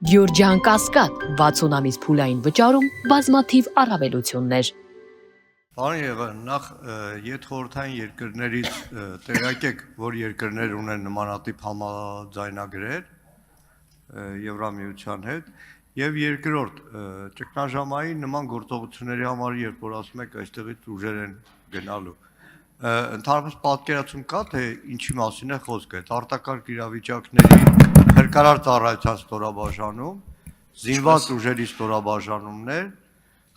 Գյորջյան Կասկադ 60 ամիս փուլային վճարում բազմաթիվ առավելություններ։ Պարոն Եղան, նախ յետխորհրդային երկրներից տեղյակ եք, որ երկրներ ունեն նմանատիպ համաձայնագրեր Եվրամիության հետ, եւ երկրորդ ճգնաժամային նման գործողությունների համար, երբ որ ասում եք այստեղից ուժեր են գնալու, ընդհանրապես պատկերացում կա, թե ինչի մասին է խոսքը, արտակարգ իրավիճակների փրկարար ծառայության ստորաբաժանում, զինված ուժերի ստորաբաժանումներ,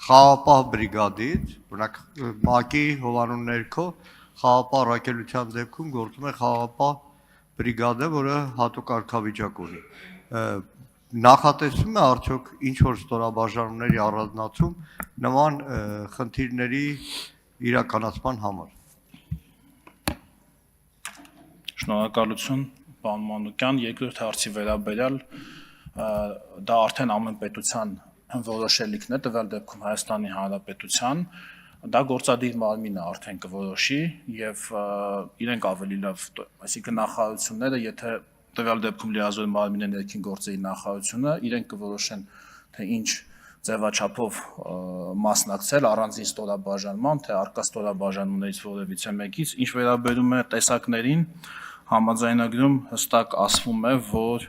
խաղապահ բրիգադից, օրինակ ՄԱԿ-ի հովանու ներքո խաղապահ առաքելության դեպքում գործում է խաղապահ բրիգադը, որը հատուկ կարգավիճակ ունի։ Նախատեսվում է արդյոք ինչ որ ստորաբաժանումների առանձնացում նման խնդիրների իրականացման համար։ Շնորհակալություն, պարոն Մանուկյան, երկրորդ հարցի վերաբերյալ դա արդեն ամեն պետության որոշելիքն է, տվյալ դեպքում Հայաստանի Հանրապետության, դա գործադիր մարմինը արդեն կորոշի եւ իրենք ավելի լավ, այսինքն նախարարությունները, եթե տվյալ դեպքում լիազոր մարմինը ներքին գործերի նախարարությունը, իրենք կորոշեն, թե ինչ ձևաչափով մասնակցել առանձին ստորաբաժանման, թե արկա ստորաբաժանումներից որևիցե մեկից, ինչ վերաբերում է տեսակներին, համաձայնագրում հստակ ասվում է, որ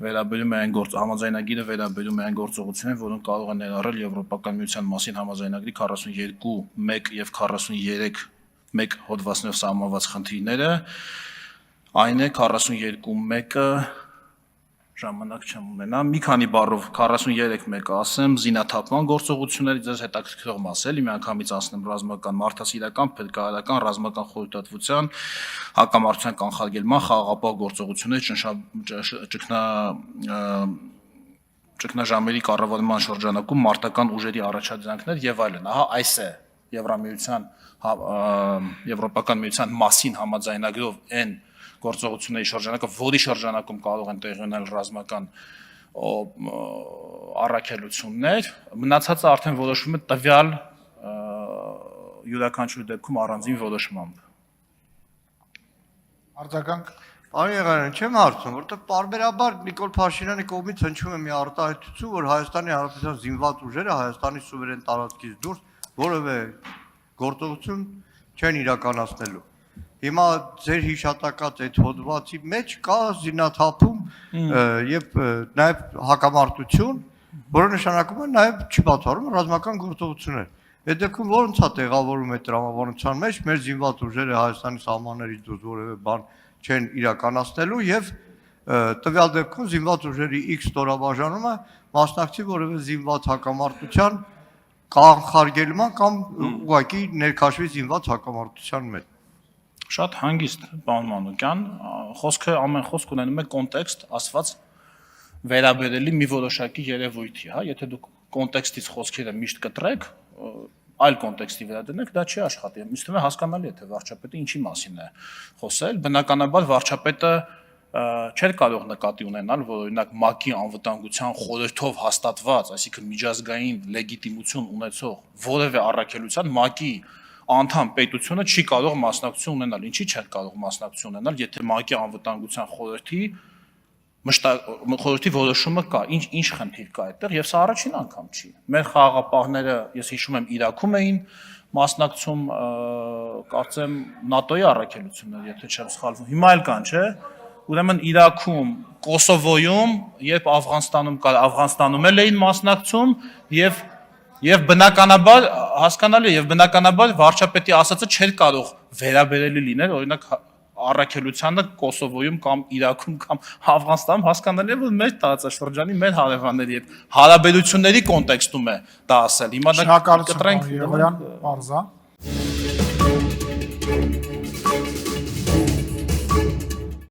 վերաբերում է այն համաձայնագիրը վերաբերում է այն գործողություններին, որոնք կարող են ներառել Եվրոպական միության մասին համաձայնագրի 42.1 եւ 43.1 հոդվածներով սահմանված խնդիրները, այն է 42.1-ը ժամանակ չեմ ունենա, մի քանի բառով 43.1-ը ասեմ, զինաթափման գործողությունների ձեզ հետաքրքրող մաս էլի, մի անգամից ասնեմ ռազմական, մարդասիրական, փրկարարական, ռազմական խորհրդատվության, հակամարտության կանխարգելման, խաղաղապահ գործողությունների ճգնաժամերի կառավարման շրջանակում մարտական ուժերի առաջադրանքներ եւ այլն։ Ահա այս է Եվրոպական միության մասին համաձայնագրով այն գործողությունների շրջանակը, որի շրջանակում կարող են տեղի ունենալ ռազմական առաքելություններ, մնացածը արդեն որոշվում է տվյալ յուրաքանչյուր դեպքում առանձին որոշմամբ։ Արձագանք։ Պարոն Եղանյան, չեմ հարցնում, որովհետև պարբերաբար Նիկոլ Փաշինյանի կողմից հնչում է մի արտահայտություն, որ Հայաստանի Հանրապետության զինված ուժերը Հայաստանի սուվերեն տարածքից դուրս որևէ գործողություն չեն իրականացնելու։ Հիմա ձեր հիշատակած այդ հոդվածի մեջ կա զինաթափում եւ նաեւ հակամարտություն, որը նշանակում է նաեւ չի բացառում ռազմական գործողություններ։ Այդ դեպքում ո՞րոնց է տեղավորում այդ տրամաբանության մեջ մեր զինված ուժերը Հայաստանի սահմաններից դուրս որևէ բան չեն իրականացնելու եւ տվյալ դեպքում զինված ուժերի X ստորաբաժանումը մասնակցի որևէ զինված հակամարտության կանխարգելման կամ ուղղակի ներքաշվի զինված հակամարտության մեջ։ Շատ հանգիստ, պարոն Մանուկյան, խոսքը ամեն խոսք ունենում է կոնտեքստ, ասված վերաբերելի մի որոշակի երևույթի, հա, եթե դուք կոնտեքստից խոսքերը միշտ կտրեք, այլ կոնտեքստի վերադնեք, դա չի աշխատի։ Ինձ թվում է հասկանալի է, թե վարչապետը ինչի մասին է խոսել, բնականաբար վարչապետը չէր կարող նկատի ունենալ, որ օրինակ ՄԱԿ-ի անվտանգության խորհրդով հաստատված, այսինքն միջազգային լեգիտիմություն ունեցող որևէ առաքելության ՄԱԿ-ի անդամ պետությունը չի կարող մասնակցություն ունենալ, ինչի չէր կարող մասնակցություն ունենալ, եթե ՄԱԿ-ի անվտանգության խորհրդի որոշումը կա, ինչ խնդիր կա այդտեղ, եւ սա առաջին անգամ չի։ Մեր խաղաղապահները, ես հիշում եմ, Իրաքում էին մասնակցում, կարծեմ ՆԱՏՕ-ի առաքելություններ, եթե չեմ սխալվում, հիմա էլ կան, չէ՞։ Ուրեմն Իրաքում, Կոսովոյում, երբ Աֆղանստանում էլ էին մասնակցում եւ բնականաբար հասկանալի է եւ բնականաբար վարչապետի ասածը չէր կարող վերաբերելի լինել օրինակ առաքելությանը Կոսովոյում կամ Իրաքում կամ Աֆղանստանում հասկանալի է որ մեր տարածաշրջանի մեր հարևանների հետ հարաբերությունների կոնտեքստում է դա ասել հիմա դա կտրենք Եղոյան, Մարզա